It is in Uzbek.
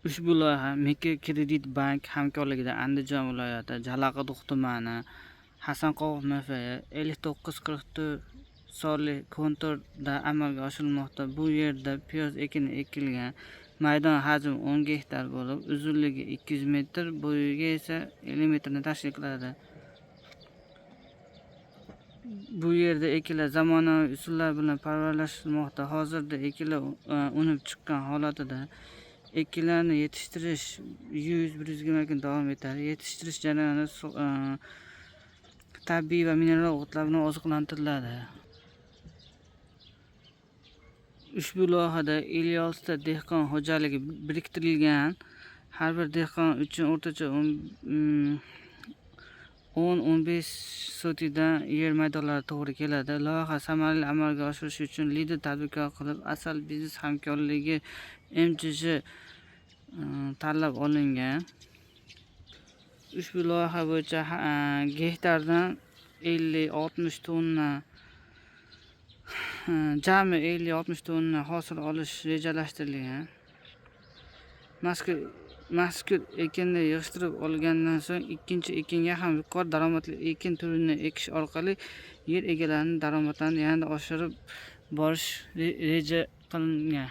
Ushbu loyiha Mikrokredit bank hamkorligida Andijon viloyati Jalaquduq tumani Hasanqo'g'ir MFI 5944 sonli konturda amalga oshirilmoqda. Bu yerda piyoz ekilgan. Maydon hajmi 10 gektar bo'lib, uzunligi 200 metr, bo'yiga esa 50 metrni tashkil qiladi. Bu yerda ekinlar zamonaviy usullar bilan parvarlashtirilmoqda. Hozirda ekinlar unib chiqqan holatida. Ekinlarni yetishtirish 100-120 kun davom etadi. Yetishtirish jarayonida tabiiy va mineral o'tlar bilan oziqlantiriladi. Ushbu loyihada 56 ta dehqon xo'jaligi biriktirilgan. Har bir dehqon uchun o'rtacha 10-15 sotidan yer maydonlari to'g'ri keladi. Loyiha samarali amalga oshirish uchun lider tadbirkor qilib, Asal biznes hamkorligi MJJ tanlab olingan. Ushbu loyiha bo'yicha gektardan 50-60 tonna jami 50-60 tonna hosil olish rejalashtirilgan. Mazkur ekinni yig'ishtirib olgandan so'ng ikkinchi ekinga ham yuqori daromadli ekin turini ekish orqali yer egalarining daromadlarini yanada oshirib borish reja qilingan.